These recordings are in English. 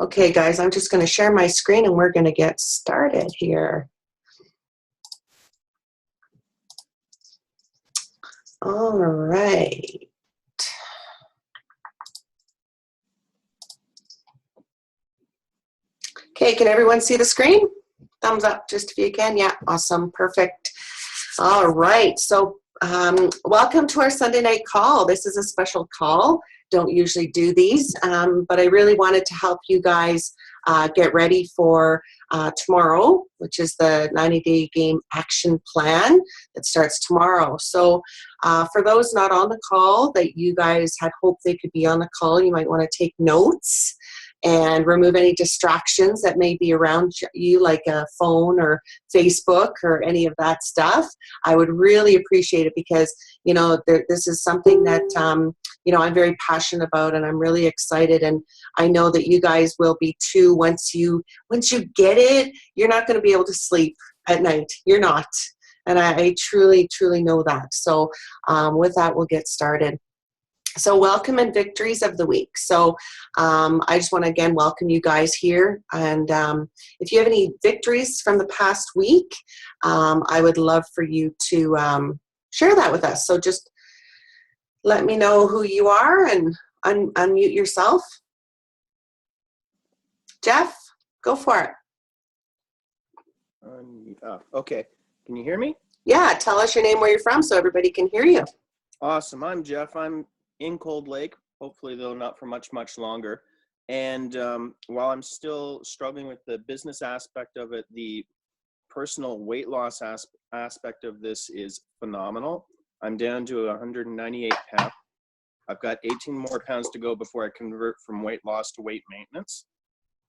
Okay, guys, I'm just going to share my screen and we're going to get started here. All right. Okay, can everyone see the screen? Thumbs up just if you can. Yeah, awesome, perfect. All right, so welcome to our Sunday night call. This is a special call. Don't usually do these, but I really wanted to help you guys get ready for tomorrow, which is the 90-day game action plan that starts tomorrow. So for those not on the call that you guys had hoped they could be on the call, you might want to take notes and remove any distractions that may be around you, like a phone or Facebook or any of that stuff. I would really appreciate it because, you know, this is something that, you know, I'm very passionate about and I'm really excited. And I know that you guys will be too. Once you get it, you're not going to be able to sleep at night. You're not. And I truly, truly know that. So with that, we'll get started. So welcome and victories of the week. So I just want to again welcome you guys here. And if you have any victories from the past week, I would love for you to share that with us. So just let me know who you are and unmute yourself. Jeff, go for it. Okay. Can you hear me? Yeah, tell us your name, where you're from, so everybody can hear you. Awesome. I'm Jeff. I'm in Cold Lake, hopefully though not for much longer. And while I'm still struggling with the business aspect of it, the personal weight loss aspect of this is phenomenal. I'm down to 198 pounds. I've got 18 more pounds to go before I convert from weight loss to weight maintenance.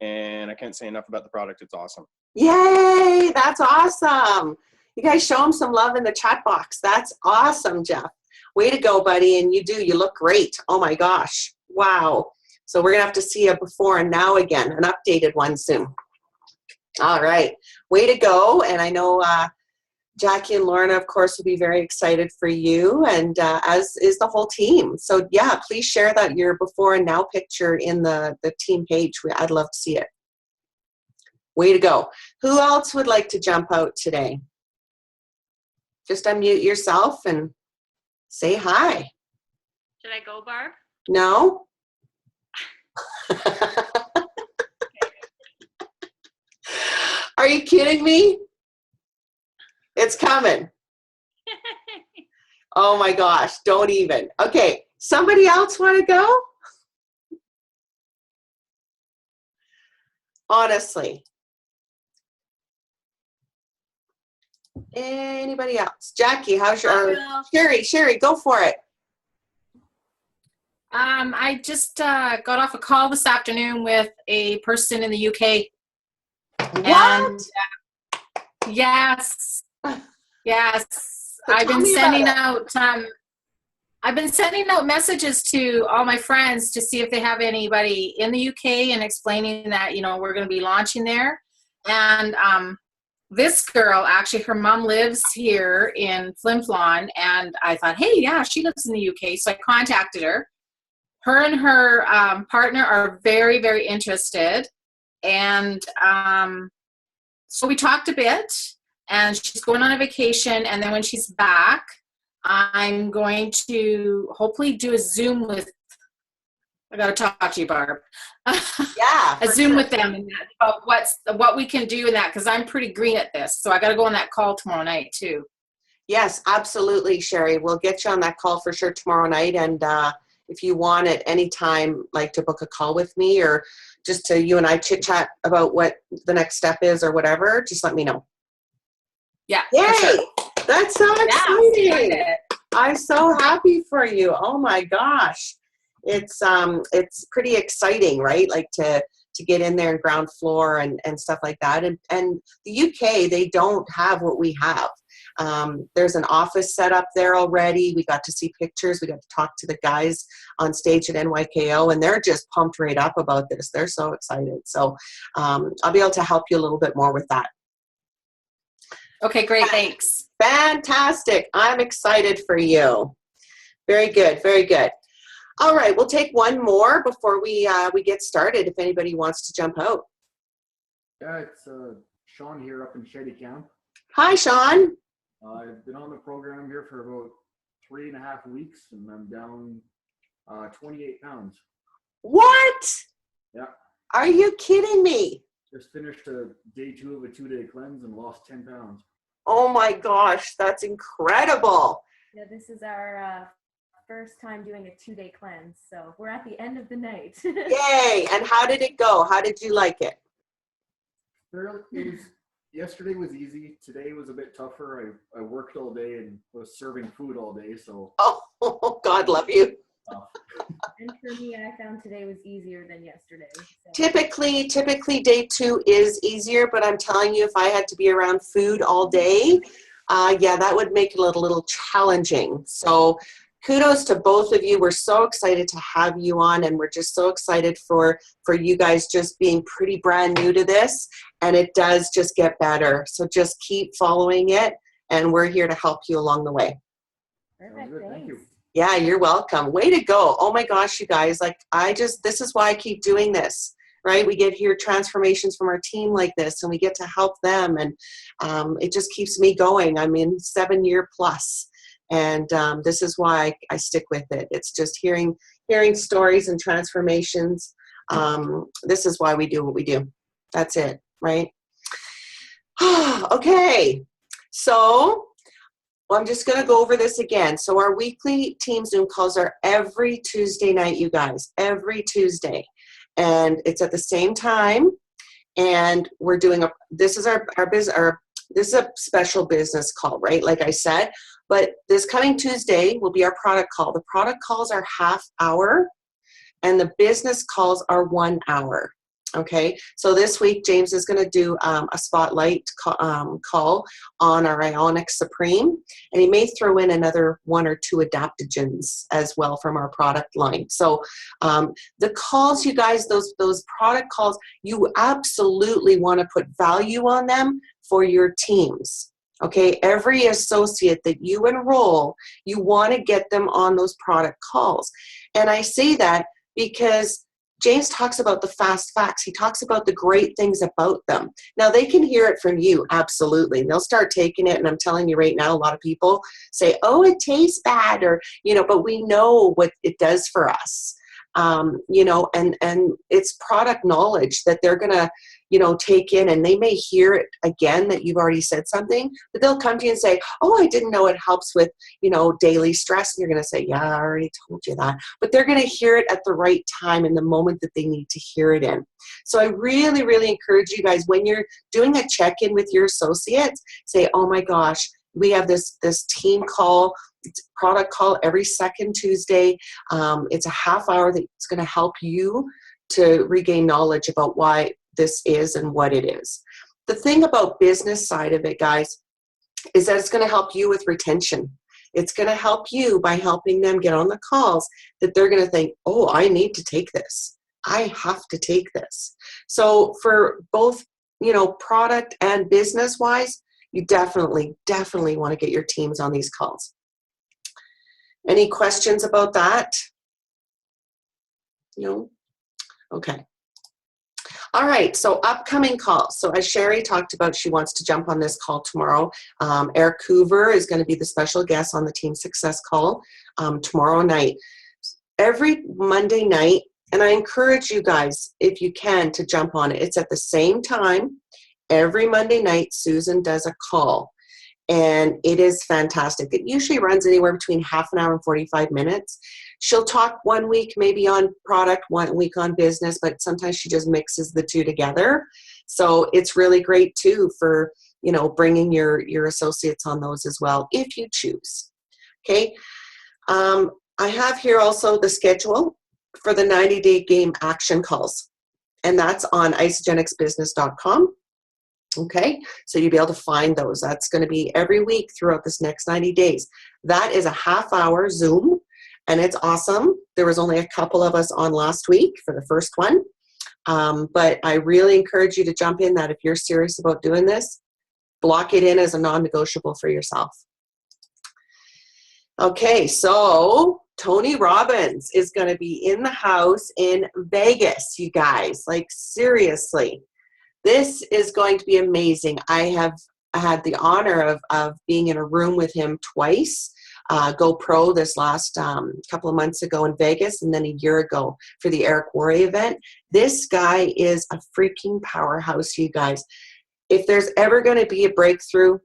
And I can't say enough about the product. It's awesome. Yay, that's awesome. You guys show them some love in the chat box. That's awesome, Jeff. Way to go, buddy. And you look great. Oh my gosh. Wow. So we're going to have to see a before and now again, an updated one soon. All right. Way to go. And I know Jackie and Lorna, of course, will be very excited for you, and as is the whole team. So yeah, please share that your before and now picture in the team page. I'd love to see it. Way to go. Who else would like to jump out today? Just unmute yourself and say hi. Should I go, Barb? No? Are you kidding me? It's coming. Oh my gosh, don't even. Okay, somebody else want to go? Honestly. Anybody else? Jackie, how's your, Sherry, go for it. I just got off a call this afternoon with a person in the UK. What? And, yes. So I've been sending out messages to all my friends to see if they have anybody in the UK and explaining that, you know, we're going to be launching there. And this girl, actually, her mom lives here in Flin Flon, and I thought, hey, yeah, she lives in the UK. So I contacted her. Her and her partner are very, very interested. And so we talked a bit, and she's going on a vacation. And then when she's back, I'm going to hopefully do a Zoom with, I got to talk to you, Barb. Yeah. A Zoom with them and that, about what we can do in that, because I'm pretty green at this. So I got to go on that call tomorrow night too. Yes, absolutely, Sherry. We'll get you on that call for sure tomorrow night. And if you want at any time, like to book a call with me or just to you and I chit chat about what the next step is or whatever, just let me know. Yeah. Yay! Sure. That's so exciting. Yeah, I'm so happy for you. Oh my gosh. It's pretty exciting, right? Like to get in there and ground floor and stuff like that. And the UK, they don't have what we have. There's an office set up there already. We got to see pictures. We got to talk to the guys on stage at NYKO, and they're just pumped right up about this. They're so excited. So I'll be able to help you a little bit more with that. Okay, great. Thanks. Fantastic. I'm excited for you. Very good. Very good. All right, we'll take one more before we get started if anybody wants to jump out. Yeah, it's Sean here up in Shady Camp. Hi, Sean. I've been on the program here for about 3.5 weeks, and I'm down 28 pounds. What? Yeah, Are you kidding me? just finished day 2 of a 2-day cleanse and lost 10 pounds. Oh my gosh, that's incredible. Yeah, this is our first time doing a 2-day cleanse, so we're at the end of the night. Yay. And how did it go? How did you like it? Yesterday was easy. Today was a bit tougher. I worked all day and was serving food all day, so. Oh, God love you. And for me, I found today was easier than yesterday. So. Typically day 2 is easier, but I'm telling you, if I had to be around food all day, yeah, that would make it a little challenging. So kudos to both of you. We're so excited to have you on, and we're just so excited for you guys just being pretty brand new to this, and it does just get better. So just keep following it, and we're here to help you along the way. Perfect, Good, thank thanks. you. Yeah, you're welcome. Way to go. Oh my gosh, you guys, like this is why I keep doing this, right? We get here transformations from our team like this, and we get to help them, and it just keeps me going. I'm in 7-year plus, and this is why I stick with it. It's just hearing stories and transformations. This is why we do what we do. That's it, right? Okay, so I'm just going to go over this again. So our weekly team Zoom calls are every Tuesday night, you guys, every Tuesday. And it's at the same time. And we're doing this is our business, this is a special business call, right? Like I said, but this coming Tuesday will be our product call. The product calls are half hour and the business calls are 1 hour. Okay, so this week, James is going to do a spotlight call on our Ionic Supreme, and he may throw in another 1 or 2 adaptogens as well from our product line. So the calls, you guys, those product calls, you absolutely want to put value on them for your teams. Okay, every associate that you enroll, you want to get them on those product calls. And I say that because James talks about the fast facts. He talks about the great things about them. Now, they can hear it from you, absolutely. And they'll start taking it, and I'm telling you right now, a lot of people say, oh, it tastes bad, or, but we know what it does for us. And it's product knowledge that they're going to, take in, and they may hear it again that you've already said something, but they'll come to you and say, oh, I didn't know it helps with, daily stress. And you're going to say, yeah, I already told you that. But they're going to hear it at the right time in the moment that they need to hear it in. So I really, really encourage you guys, when you're doing a check-in with your associates, say, oh my gosh, we have this team call, product call every second Tuesday. It's a half hour that's going to help you to regain knowledge about why this is and what it is. The thing about business side of it, guys, is that it's going to help you with retention. It's going to help you by helping them get on the calls that they're going to think, oh, I need to take this. I have to take this. So for both, product and business wise, you definitely want to get your teams on these calls. Any questions about that? No? Okay. All right, so upcoming calls. So as Sherry talked about, she wants to jump on this call tomorrow. Eric Hoover is going to be the special guest on the Team Success call tomorrow night. Every Monday night, and I encourage you guys, if you can, to jump on it. It's at the same time. Every Monday night, Susan does a call, and it is fantastic. It usually runs anywhere between half an hour and 45 minutes. She'll talk 1 week maybe on product, 1 week on business, but sometimes she just mixes the two together. So it's really great too for, bringing your associates on those as well, if you choose. Okay. I have here also the schedule for the 90-day game action calls, and that's on isogenicsbusiness.com. Okay, so you'll be able to find those. That's going to be every week throughout this next 90 days. That is a half-hour Zoom, and it's awesome. There was only a couple of us on last week for the first one, but I really encourage you to jump in that if you're serious about doing this, block it in as a non-negotiable for yourself. Okay, so Tony Robbins is going to be in the house in Vegas, you guys. Like, seriously. This is going to be amazing. I have had the honor of being in a room with him twice. GoPro this last couple of months ago in Vegas, and then a year ago for the Eric Worre event. This guy is a freaking powerhouse, you guys. If there's ever going to be a breakthrough,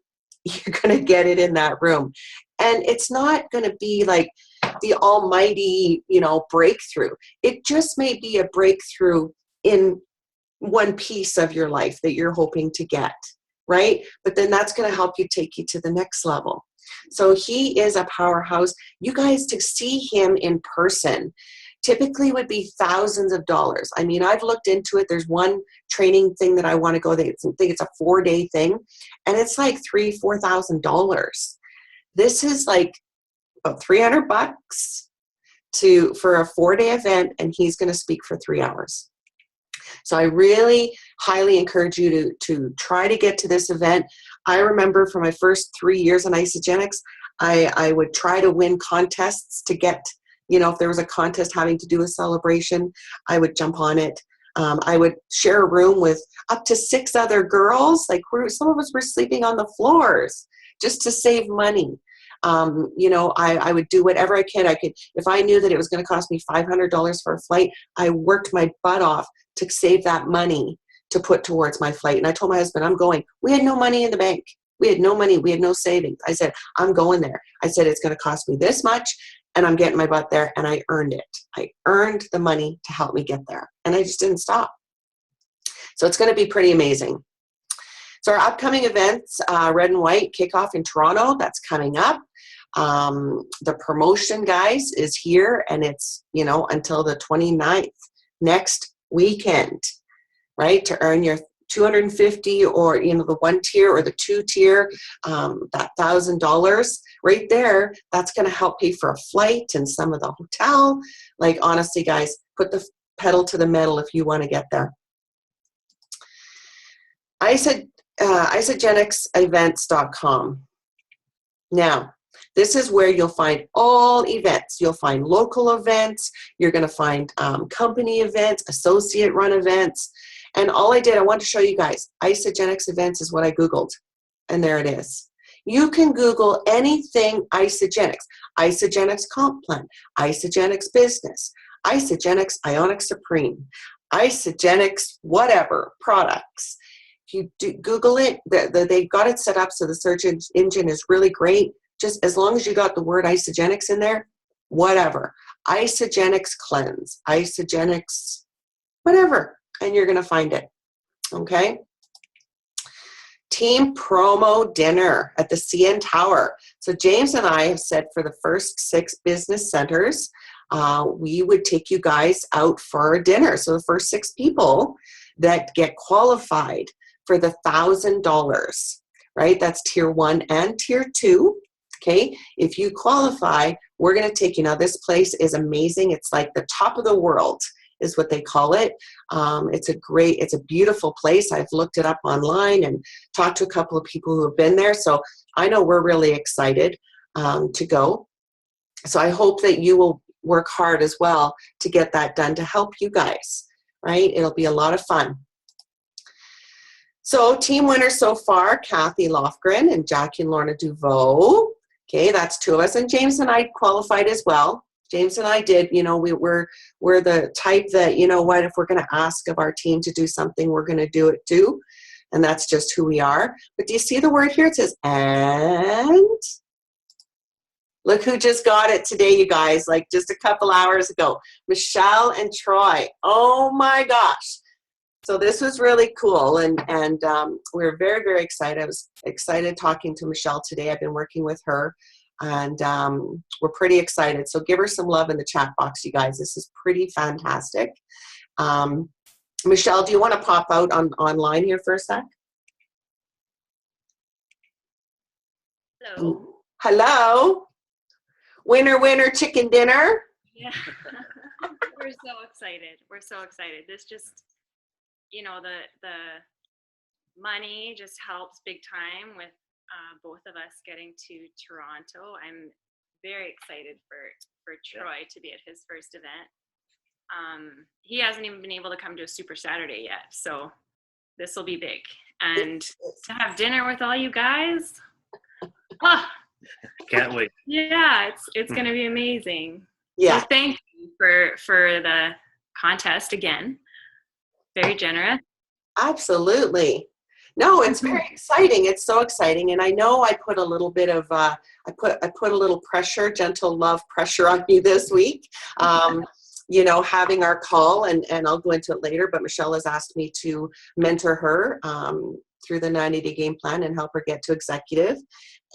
you're going to get it in that room. And it's not going to be like the almighty, breakthrough. It just may be a breakthrough in one piece of your life that you're hoping to get, right? But then that's going to help you take you to the next level. So he is a powerhouse. You guys, to see him in person typically would be thousands of dollars. I mean, I've looked into it. There's one training thing that I want to go. I think it's a 4-day thing, and it's like $3,000-$4,000. This is like about $300 for a 4-day event, and he's going to speak for 3 hours. So I really highly encourage you to try to get to this event. I remember for my first 3 years in Isagenix, I would try to win contests to get, if there was a contest having to do with celebration, I would jump on it. I would share a room with up to 6 other girls. Like, some of us were sleeping on the floors just to save money. I would do whatever I could. If I knew that it was going to cost me $500 for a flight, I worked my butt off to save that money to put towards my flight. And I told my husband, I'm going. We had no money in the bank. We had no money. We had no savings. I said, I'm going there. I said, it's going to cost me this much, and I'm getting my butt there. And I earned it. I earned the money to help me get there. And I just didn't stop. So it's going to be pretty amazing. So our upcoming events, Red and White Kickoff in Toronto, that's coming up. The promotion, guys, is here, and it's, until the 29th, next weekend, right? To earn your $250 or, the 1 tier or the 2 tier, that $1,000 right there, that's going to help pay for a flight and some of the hotel. Like, honestly, guys, put the pedal to the metal if you want to get there. Isagenixevents.com. Now, this is where you'll find all events. You'll find local events. You're going to find company events, associate-run events. And all I want to show you guys, Isagenix events is what I Googled. And there it is. You can Google anything Isagenix. Isagenix Comp Plan, Isagenix Business, Isagenix Ionic Supreme, Isagenix whatever products. If you Google it, they've got it set up so the search engine is really great. Just as long as you got the word Isagenix in there, whatever. Isagenix Cleanse, Isagenix whatever, and you're going to find it. Okay? Team promo dinner at the CN Tower. So James and I have said for the first 6 business centers, we would take you guys out for a dinner. So the first 6 people that get qualified for the $1,000, right? That's tier 1 and tier 2. Okay, if you qualify, we're going to take you. Now, this place is amazing. It's like the top of the world is what they call it. It's a beautiful place. I've looked it up online and talked to a couple of people who have been there. So I know we're really excited to go. So I hope that you will work hard as well to get that done to help you guys, right? It'll be a lot of fun. So team winners so far, Kathy Lofgren and Jackie and Lorna Duveau. Okay, that's 2 of us. And James and I qualified as well. James and I did, we're the type that, if we're going to ask of our team to do something, we're going to do it too. And that's just who we are. But do you see the word here? It says, and look who just got it today, you guys, like just a couple hours ago. Michelle and Troy. Oh my gosh. So this was really cool, and we're very, very excited. I was excited talking to Michelle today. I've been working with her, and we're pretty excited. So give her some love in the chat box, you guys. This is pretty fantastic. Michelle, do you want to pop out online here for a sec? Hello. Hello. Winner, winner, chicken dinner. Yeah. We're so excited. We're so excited. This just, the money just helps big time with both of us getting to Toronto. I'm very excited for Troy to be at his first event. He hasn't even been able to come to a Super Saturday yet, so this will be big. And to have dinner with all you guys, oh, Can't wait. yeah, it's going to be amazing. Yeah. So thank you for the contest again. Very generous. Absolutely. No, it's very exciting. It's so exciting. And I know I put a little bit of, I put a little pressure, gentle love pressure on you this week. You know, having our call, and I'll go into it later, but Michelle has asked me to mentor her through the 90-day game plan and help her get to executive.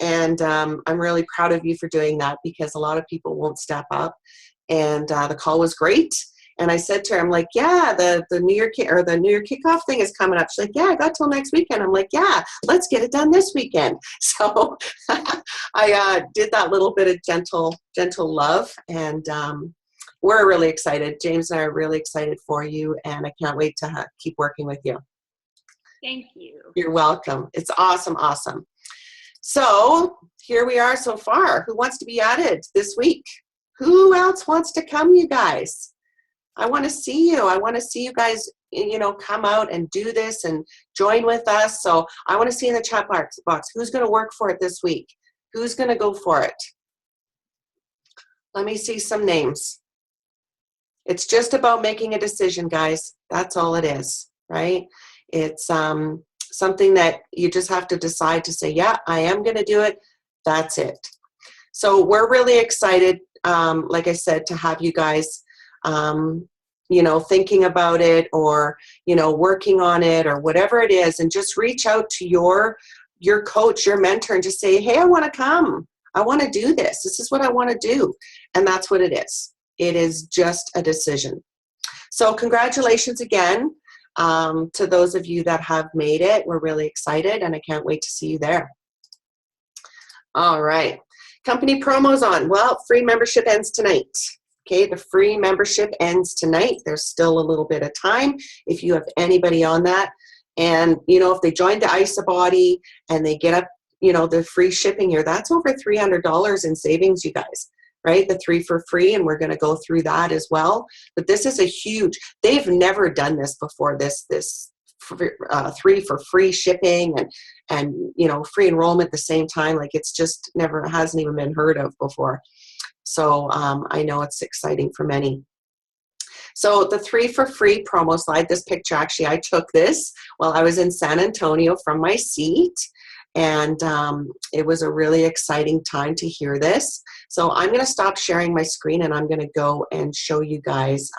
And I'm really proud of you for doing that, because a lot of people won't step up. And the call was great. And I said to her, I'm like, yeah, the New Year kickoff thing is coming up. She's like, yeah, I got till next weekend. I'm like, yeah, let's get it done this weekend. So I did that little bit of gentle love, and we're really excited. James and I are really excited for you, and I can't wait to keep working with you. Thank you. You're welcome. It's awesome, awesome. So here we are so far. Who wants to be added this week? Who else wants to come, you guys? I want to see you. I want to see you guys, you know, come out and do this and join with us. So I want to see in the chat box who's going to work for it this week. Who's going to go for it? Let me see some names. It's just about making a decision, guys. That's all it is, right? It's something that you just have to decide to say, yeah, I am going to do it. That's it. So we're really excited, like I said, to have you guys you know, thinking about it, or, you know, working on it, or whatever it is, and just reach out to your coach, your mentor, and just say, hey, I want to come. I want to do this. This is what I want to do. And that's what it is. It is just a decision. So congratulations again to those of you that have made it. We're really excited, and I can't wait to see you there. All right. Company promos on. Well, free membership ends tonight. Okay, the free membership ends tonight. There's still a little bit of time if you have anybody on that. And, you know, if they join the IsaBody and they get up, you know, the free shipping here, that's over $300 in savings, you guys, right? The 3 for free, and we're going to go through that as well. But this is a huge, they've never done this before, this 3 for free shipping and, you know, free enrollment at the same time. Like, it's just hasn't even been heard of before. So I know it's exciting for many. So the 3 for free promo slide, this picture, actually, I took this while I was in San Antonio from my seat. And it was a really exciting time to hear this. So I'm going to stop sharing my screen, and I'm going to go and show you guys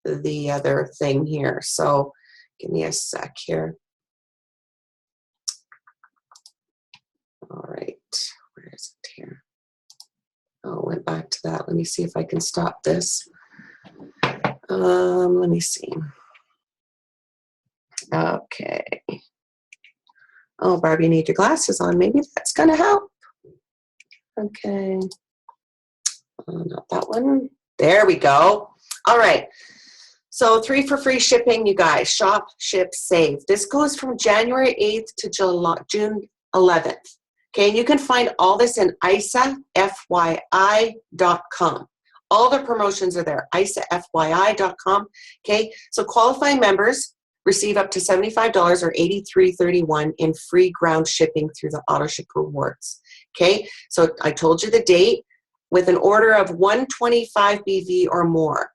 the other thing here. So give me a sec here. All right, where is it here? Oh, went back to that. Let me see if I can stop this. Let me see. Okay. Oh, Barbie, you need your glasses on. Maybe that's going to help. Okay. Not that one. There we go. All right. So 3 for free shipping, you guys. Shop, ship, save. This goes from January 8th to June 11th. Okay, and you can find all this in isafyi.com. All the promotions are there, isafyi.com. Okay, so qualifying members receive up to $75 or $83.31 in free ground shipping through the AutoShip Rewards. Okay, so I told you the date, with an order of 125 BV or more.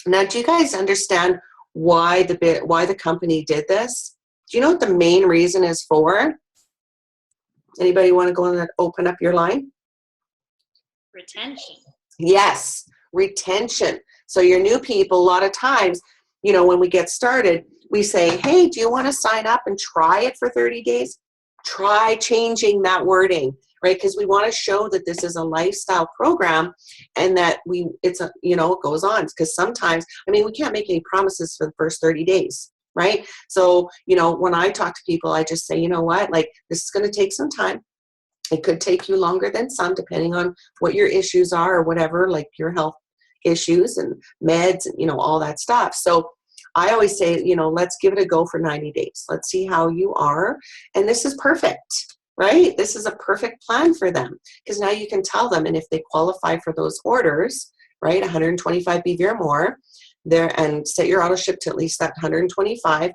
Now, do you guys understand why the company did this? Do you know what the main reason is for? Anybody want to go and open up your line? Retention. Yes, retention. So your new people, a lot of times, you know, when we get started, we say, hey, do you want to sign up and try it for 30 days? Try changing that wording, right? Because we want to show that this is a lifestyle program, and that it goes on. Because sometimes, I mean, we can't make any promises for the first 30 days. Right? So, you know, when I talk to people, I just say, you know what, like, this is going to take some time. It could take you longer than some, depending on what your issues are or whatever, like your health issues and meds and, you know, all that stuff. So I always say, you know, let's give it a go for 90 days. Let's see how you are. And this is perfect. right? This is a perfect plan for them because now you can tell them, and if they qualify for those orders, right, 125 BV or more, there, and set your auto ship to at least that 125,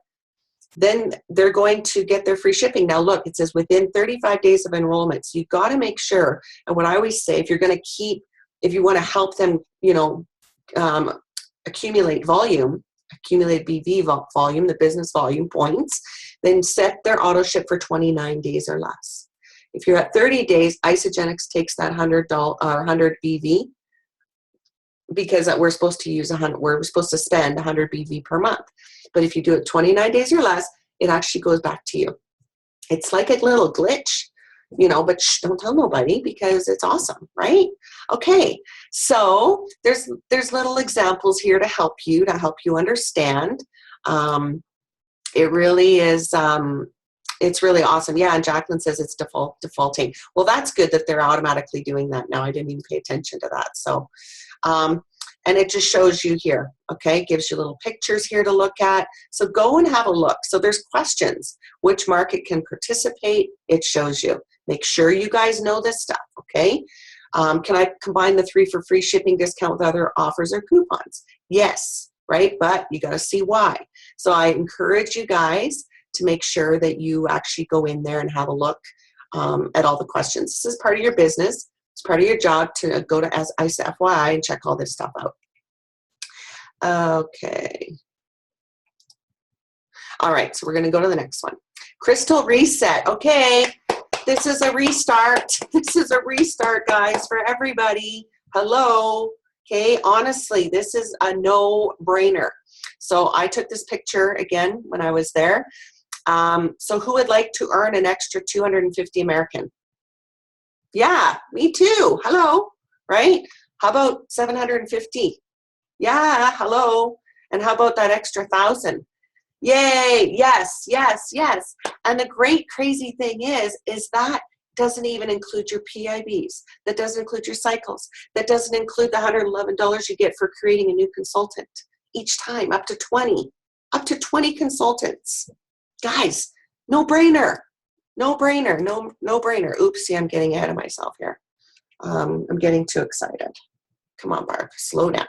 then they're going to get their free shipping. Now look, it says within 35 days of enrollment. So you've got to make sure, and what I always say, if you're going to keep, if you want to help them, you know, accumulate volume, accumulate BV volume, the business volume points, then set their auto ship for 29 days or less. If you're at 30 days, Isagenix takes that $100 BV, because we're supposed to use 100, we're supposed to spend 100 BV per month. But if you do it 29 days or less, it actually goes back to you. It's like a little glitch, you know, but don't tell nobody because it's awesome, right? Okay, so there's little examples here to help you understand. It really is, it's really awesome. Yeah, and Jacqueline says it's defaulting. Well, that's good that they're automatically doing that now. I didn't even pay attention to that. So, and it just shows you here, okay? Gives you little pictures here to look at. So go and have a look. So there's questions. Which market can participate? It shows you. Make sure you guys know this stuff, okay? Can I combine the 3 for free shipping discount with other offers or coupons? Yes, right? But you got to see why. So I encourage you guys to make sure that you actually go in there and have a look at all the questions. This is part of your business. It's part of your job to go to ISA FYI and check all this stuff out. Okay. All right, so we're going to go to the next one. Crystal Reset. Okay, this is a restart. This is a restart, guys, for everybody. Hello. Okay, honestly, this is a no-brainer. So I took this picture again when I was there. So who would like to earn an extra 250 American? Yeah, me too. Hello, right? How about 750? Yeah, hello. And how about that extra 1,000? Yay, yes, yes, yes. And the great crazy thing is that doesn't even include your PIBs. That doesn't include your cycles. That doesn't include the $111 you get for creating a new consultant each time, up to 20 consultants. Guys, no brainer. No brainer, no brainer. Oopsie, I'm getting ahead of myself here. I'm getting too excited. Come on, Barb, slow down.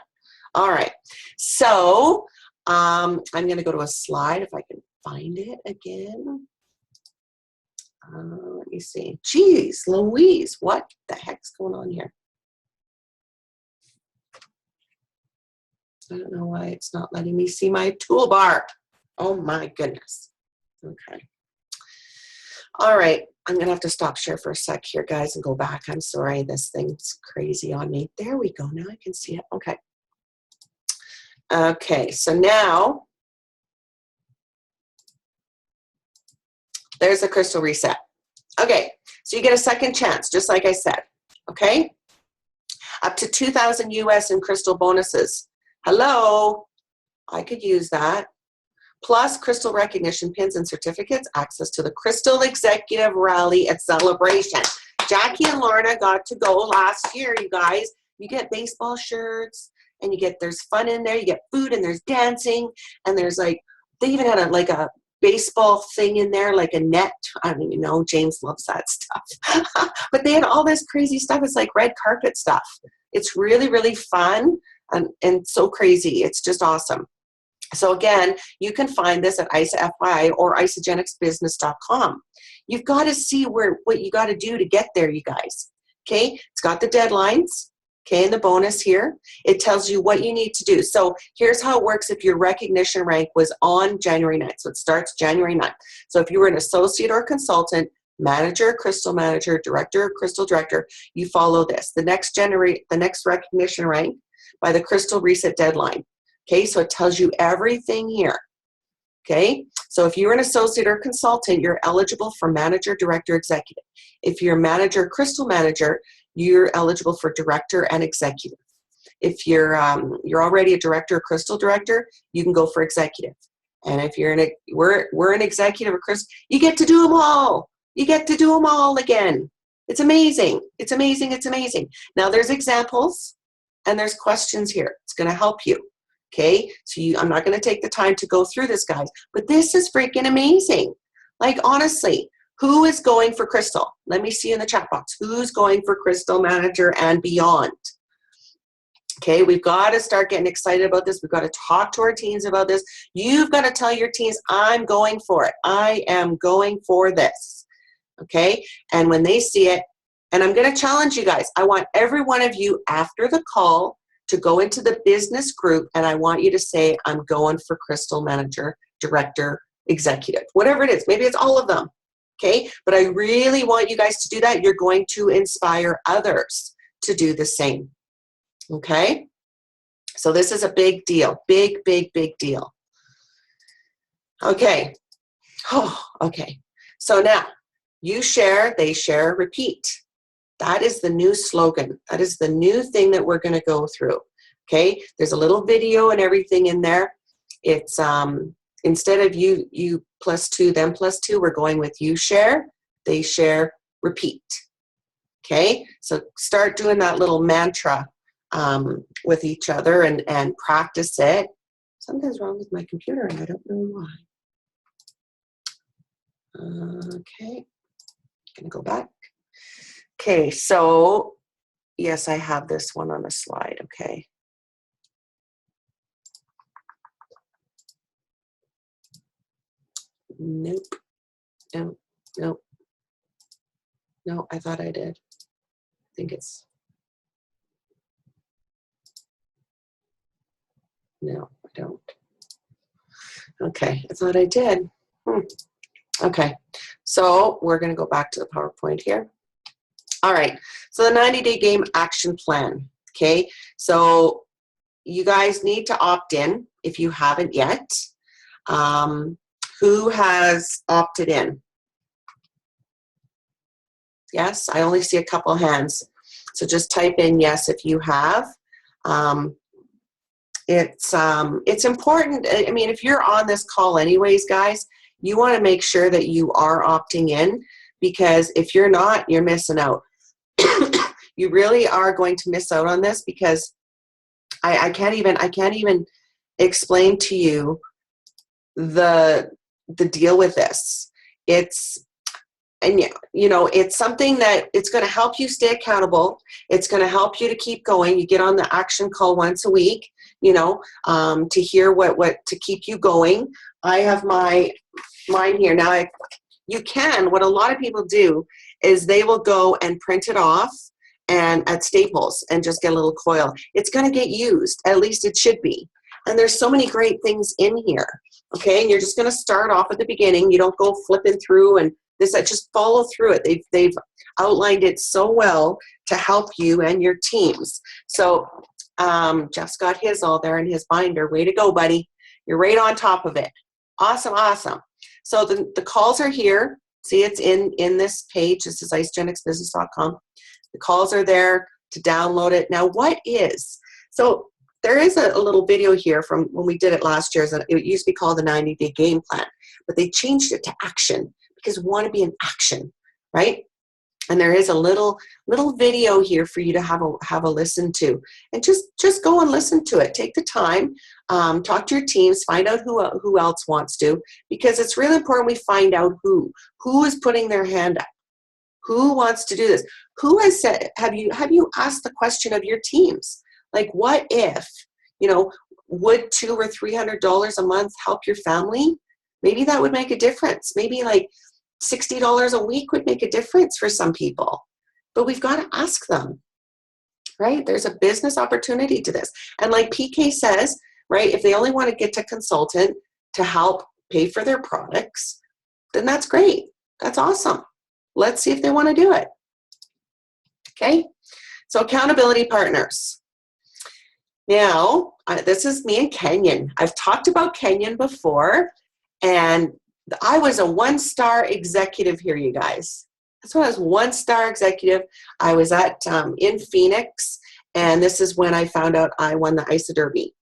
All right, so I'm gonna go to a slide if I can find it again. Let me see. Geez, Louise, what the heck's going on here? I don't know why it's not letting me see my toolbar. Oh my goodness. Okay. All right, I'm gonna have to stop share for a sec here, guys, and go back. I'm sorry, this thing's crazy on me. There we go, now I can see it, okay. Okay, so now, there's the Crystal Reset. Okay, so you get a second chance, just like I said, okay? Up to 2,000 US in Crystal bonuses. Hello, I could use that. Plus Crystal recognition pins and certificates, access to the Crystal Executive Rally at Celebration. Jackie and Lorna got to go last year, you guys. You get baseball shirts, and there's fun in there. You get food, and there's dancing, and there's like, they even had a baseball thing in there, like a net. I don't even know. James loves that stuff. But they had all this crazy stuff. It's like red carpet stuff. It's really, really fun and so crazy. It's just awesome. So again, you can find this at ISA FYI or isagenixbusiness.com. You've got to see what you got to do to get there, you guys. Okay, it's got the deadlines. Okay, and the bonus here, it tells you what you need to do. So here's how it works if your recognition rank was on January 9th. So it starts January 9th. So if you were an associate or consultant, manager, crystal manager, director, crystal director, you follow this. The next recognition rank by the Crystal Reset deadline. Okay, so it tells you everything here. Okay, so if you're an associate or consultant, you're eligible for manager, director, executive. If you're a manager, crystal manager, you're eligible for director and executive. If you're already a director or crystal director, you can go for executive. And if you're we're an executive or crystal, you get to do them all. You get to do them all again. It's amazing. It's amazing. It's amazing. Now there's examples and there's questions here. It's going to help you. Okay, so I'm not going to take the time to go through this, guys, but this is freaking amazing. Like, honestly, Who is going for Crystal? Let me see in the chat box. Who's going for Crystal Manager and beyond? Okay, we've got to start getting excited about this. We've got to talk to our teams about this. You've got to tell your teams, I'm going for it. I am going for this. Okay, and when they see it, and I'm going to challenge you guys, I want every one of you after the call to go into the business group, and I want you to say, I'm going for Crystal Manager, Director, Executive, whatever it is. Maybe it's all of them. Okay, but I really want you guys to do that. You're going to inspire others to do the same. Okay, so this is a big deal, big, big, big deal. Okay, okay. So now, you share, they share, repeat. That is the new slogan. That is the new thing that we're going to go through. Okay, there's a little video and everything in there. It's instead of you plus two, them plus two, we're going with you share, they share, repeat. Okay, so start doing that little mantra with each other and practice it. Something's wrong with my computer and I don't know why. Okay, gonna go back. Okay, so yes, I have this one on the slide. Okay. Nope. No, nope. No, I thought I did. I think it's. No, I don't. Okay, I thought I did. Okay, so we're going to go back to the PowerPoint here. All right, so the 90-day game action plan. Okay, so you guys need to opt in if you haven't yet. Who has opted in? Yes, I only see a couple hands. So just type in yes if you have. It's important. I mean, if you're on this call anyways, guys, you want to make sure that you are opting in, because if you're not, you're missing out. You really are going to miss out on this, because I can't even explain to you the deal with this. It's something that it's going to help you stay accountable. It's going to help you to keep going. You get on the action call once a week, to hear what to keep you going. I have mine here now. What a lot of people do is they will go and print it off and at Staples and just get a little coil. It's going to get used. At least it should be. And there's so many great things in here. Okay, and you're just going to start off at the beginning. You don't go flipping through and this. Just follow through it. They've outlined it so well to help you and your teams. So Jeff's got his all there in his binder. Way to go, buddy. You're right on top of it. Awesome, awesome. So the calls are here. See, it's in this page. This is IcegenixBusiness.com. The calls are there to download it. Now, so there is a little video here from when we did it last year. It used to be called the 90-day game plan, but they changed it to action because we want to be in action, right? And there is a little video here for you to have a listen to, and just go and listen to it. Take the time, talk to your teams, find out who else wants to, because it's really important we find out who is putting their hand up, who wants to do this, who has said. Have you asked the question of your teams? Like, what if, would $200 or $300 a month help your family? Maybe that would make a difference. Maybe like $60 a week would make a difference for some people. But we've got to ask them, right? There's a business opportunity to this. And like PK says, right, if they only want to get a consultant to help pay for their products, then that's great. That's awesome. Let's see if they want to do it. Okay? So accountability partners. Now, this is me and Kenyon. I've talked about Kenyon before, and I was a 1-star executive here, you guys. That's when I was 1-star executive. I was at in Phoenix, and this is when I found out I won the ISA Derby.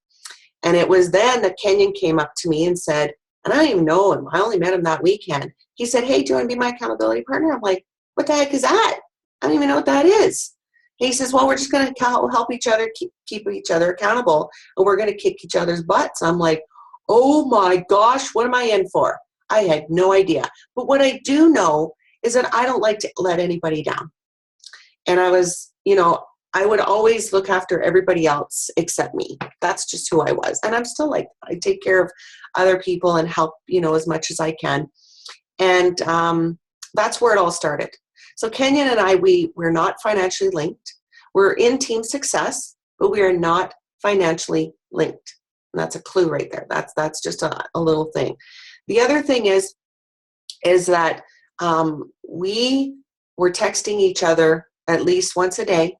And it was then that Kenyon came up to me and said, and I don't even know him. I only met him that weekend. He said, hey, do you want to be my accountability partner? I'm like, what the heck is that? I don't even know what that is. He says, well, we're just going to help each other, keep each other accountable, and we're going to kick each other's butts. I'm like, oh my gosh, what am I in for? I had no idea. But what I do know is that I don't like to let anybody down. And I was, I would always look after everybody else except me. That's just who I was. And I'm still like, I take care of other people and help, as much as I can. And that's where it all started. So Kenyon and I, we're not financially linked. We're in team success, but we are not financially linked. And that's a clue right there. That's just a little thing. The other thing is that we were texting each other at least once a day.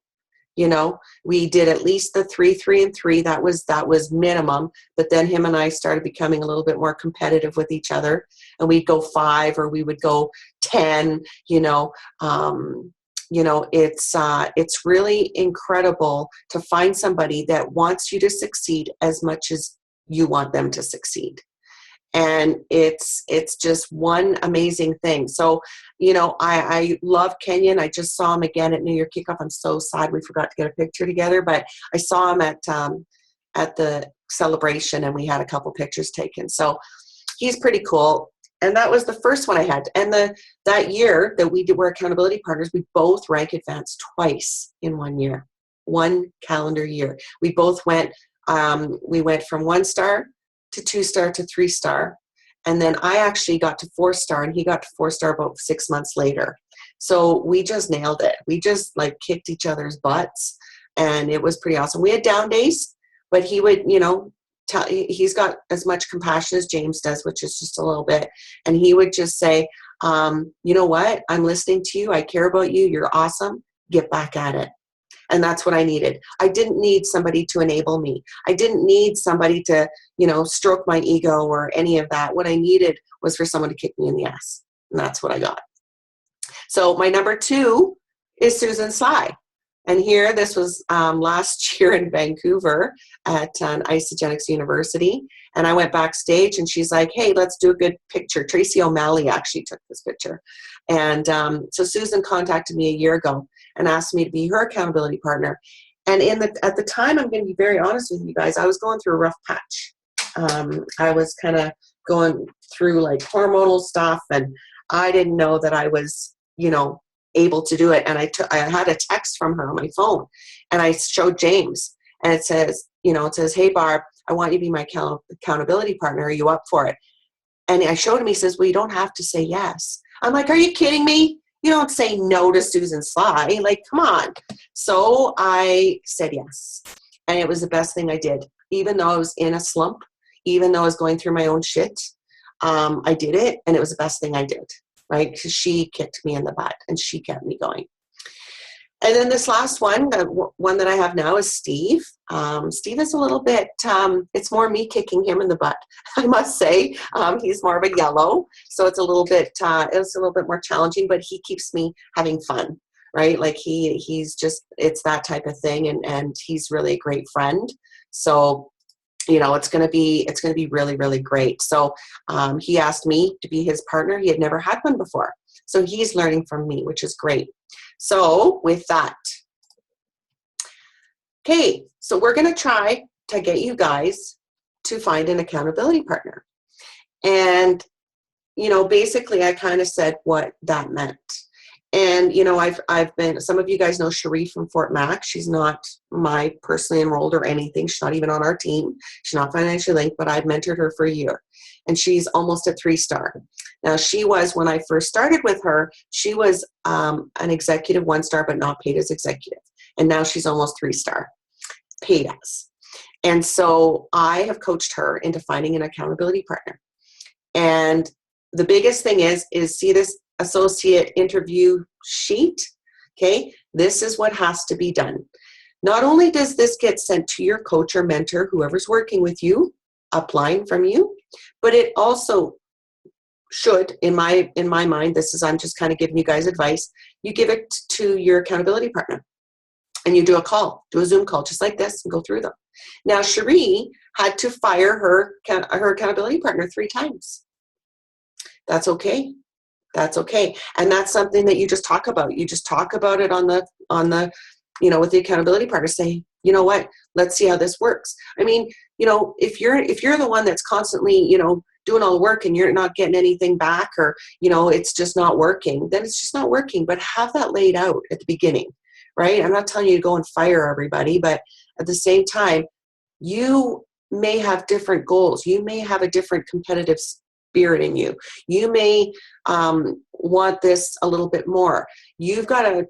We did at least the 3, 3, and 3. That was minimum. But then him and I started becoming a little bit more competitive with each other, and we'd go 5 or we would go 10. It's really incredible to find somebody that wants you to succeed as much as you want them to succeed. And it's just one amazing thing. So, I love Kenyon. I just saw him again at New Year Kickoff. I'm so sad we forgot to get a picture together, but I saw him at the celebration, and we had a couple pictures taken. So he's pretty cool. And that was the first one I had. And that year that we were accountability partners, we both rank advanced twice in 1 year, 1 calendar year. We both went from 1-star to 2-star to 3-star. And then I actually got to 4-star, and he got to 4-star about 6 months later. So we just nailed it. We just kicked each other's butts, and it was pretty awesome. We had down days, but he would, he's got as much compassion as James does, which is just a little bit. And he would just say, you know what? I'm listening to you. I care about you. You're awesome. Get back at it. And that's what I needed. I didn't need somebody to enable me. I didn't need somebody to, stroke my ego or any of that. What I needed was for someone to kick me in the ass. And that's what I got. So my number 2 is Susan Sly. And here, this was last year in Vancouver at an Isagenix University. And I went backstage, and she's like, hey, let's do a good picture. Tracy O'Malley actually took this picture. And so Susan contacted me a year ago and asked me to be her accountability partner. And at the time, I'm going to be very honest with you guys, I was going through a rough patch. I was kind of going through hormonal stuff, and I didn't know that I was, able to do it. And I had a text from her on my phone, and I showed James, and it says, hey, Barb, I want you to be my accountability partner. Are you up for it? And I showed him, he says, well, you don't have to say yes. I'm like, are you kidding me? You don't say no to Susan Sly. Come on. So I said yes. And it was the best thing I did. Even though I was in a slump, even though I was going through my own shit, I did it. And it was the best thing I did, right? Because she kicked me in the butt, and she kept me going. And then this last one, the one that I have now, is Steve. Steve is a little bit, it's more me kicking him in the butt, I must say. He's more of a yellow, so it's a little bit more challenging, but he keeps me having fun, right? He's just, it's that type of thing, and he's really a great friend. So, it's going to be really, really great. So he asked me to be his partner. He had never had one before. So he's learning from me, which is great. So with that, okay, so we're going to try to get you guys to find an accountability partner. And, basically I kind of said what that meant. And, I've been, some of you guys know Cherie from Fort Mac. She's not my personally enrolled or anything. She's not even on our team. She's not financially linked, but I've mentored her for a year. And she's almost at 3-star. Now, she was, when I first started with her, she was an executive 1-star, but not paid as executive. And now she's almost 3-star, paid as. And so I have coached her into finding an accountability partner. And the biggest thing is see this associate interview sheet. Okay, this is what has to be done. Not only does this get sent to your coach or mentor, whoever's working with you, upline from you, but it also should, in my mind, this is, I'm just kind of giving you guys advice, you give it to your accountability partner, and you do a Zoom call just like this, and go through them. Now, Cherie had to fire her accountability partner 3 times. That's okay. That's okay. And that's something that you just talk about. You just talk about it on the, with the accountability partner, say, you know what, let's see how this works. I mean, if you're the one that's constantly, doing all the work and you're not getting anything back, or, it's just not working, then it's just not working. But have that laid out at the beginning, right? I'm not telling you to go and fire everybody, but at the same time, you may have different goals. You may have a different competitive spirit in you. You may want this a little bit more. You've got to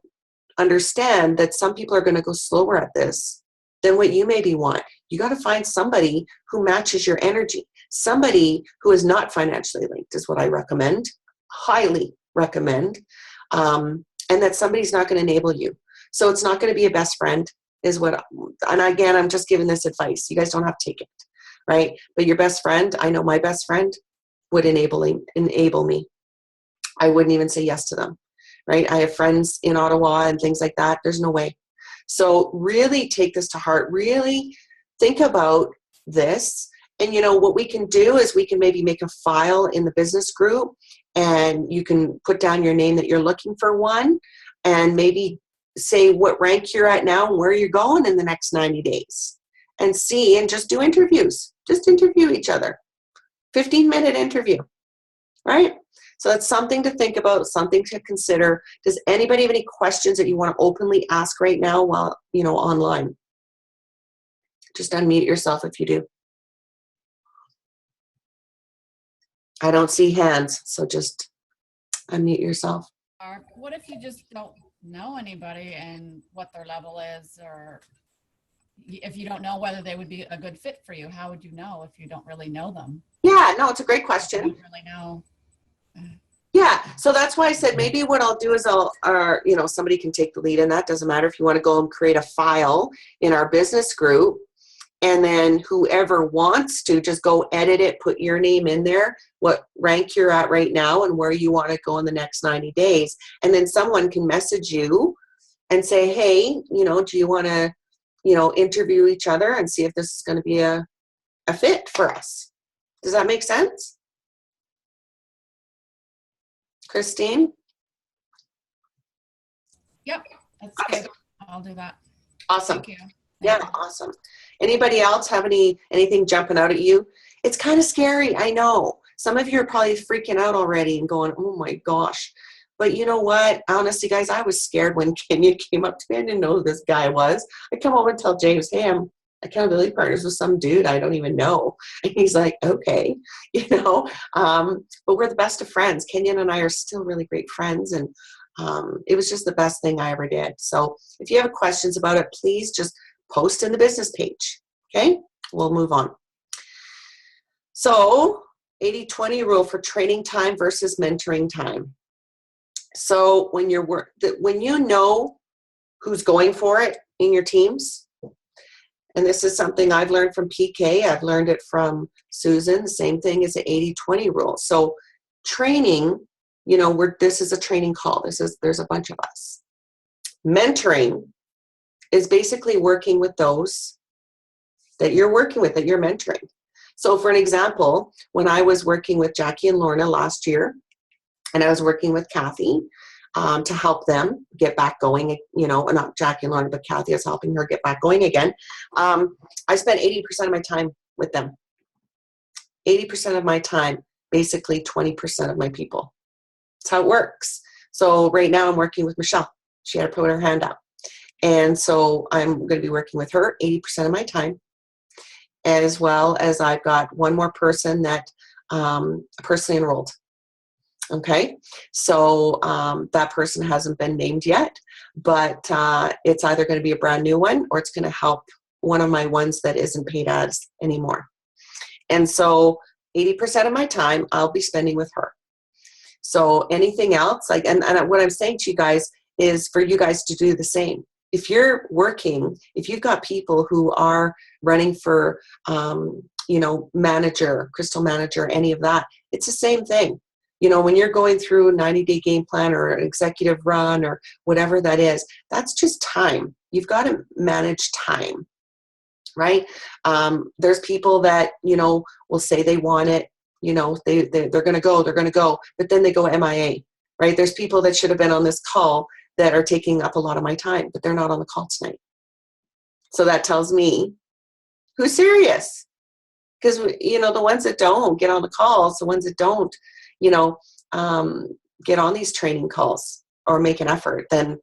understand that some people are going to go slower at this than what you maybe want. You got to find somebody who matches your energy. Somebody who is not financially linked is what I recommend, highly recommend. And that somebody's not going to enable you. So it's not going to be a best friend and again, I'm just giving this advice. You guys don't have to take it, right? But your best friend, I know my best friend would enable me. I wouldn't even say yes to them, right? I have friends in Ottawa and things like that. There's no way. So really take this to heart. Really think about this. And what we can do is we can maybe make a file in the business group, and you can put down your name that you're looking for one, and maybe say what rank you're at now and where you're going in the next 90 days, and just do interviews. Just interview each other. 15-minute interview, right? So that's something to think about, something to consider. Does anybody have any questions that you want to openly ask right now while, online? Just unmute yourself if you do. I don't see hands, so just unmute yourself. What if you just don't know anybody and what their level is, or if you don't know whether they would be a good fit for you? How would you know if you don't really know them? Yeah, no, it's a great question. I don't really know. Yeah, so that's why I said maybe what I'll do is somebody can take the lead, and that doesn't matter if you want to go and create a file in our business group, and then whoever wants to just go edit it, put your name in there, what rank you're at right now, and where you want to go in the next 90 days. And then someone can message you and say, hey, do you want to, interview each other and see if this is going to be a fit for us? Does that make sense? Christine? Yep, that's good. I'll do that. Awesome. Thank you. Yeah, awesome. Anybody else have anything jumping out at you? It's kind of scary, I know. Some of you are probably freaking out already and going, oh my gosh. But you know what? Honestly, guys, I was scared when Kenya came up to me. I didn't know who this guy was. I come over and tell James, hey, I'm accountability partners with some dude I don't even know. And he's like, okay, but we're the best of friends. Kenyon and I are still really great friends. And it was just the best thing I ever did. So if you have questions about it, please just post in the business page. Okay, we'll move on. So 80-20 rule for training time versus mentoring time. So when you know who's going for it in your teams, and this is something I've learned from PK, I've learned it from Susan, the same thing as the 80-20 rule. So training, this is a training call. There's a bunch of us. Mentoring is basically working with those that you're working with, that you're mentoring. So for an example, when I was working with Jackie and Lorna last year, and I was working with Kathy to help them get back going, not Jackie and Lorna, but Kathy is helping her get back going again. I spent 80% of my time with them. 80% of my time, basically 20% of my people. That's how it works. So right now I'm working with Michelle. She had to put her hand up. And so I'm going to be working with her 80% of my time, as well as I've got one more person that personally enrolled. Okay, so that person hasn't been named yet, but it's either going to be a brand new one or it's going to help one of my ones that isn't paid ads anymore. And so 80% of my time I'll be spending with her. So anything else, and what I'm saying to you guys is for you guys to do the same. If you're working, if you've got people who are running for, manager, crystal manager, any of that, it's the same thing. When you're going through a 90-day game plan or an executive run or whatever that is, that's just time. You've got to manage time, right? There's people that, will say they want it, they're going to go, but then they go MIA, right? There's people that should have been on this call that are taking up a lot of my time, but they're not on the call tonight. So that tells me who's serious. Because, the ones that don't get on the calls, the ones that don't, get on these training calls or make an effort, then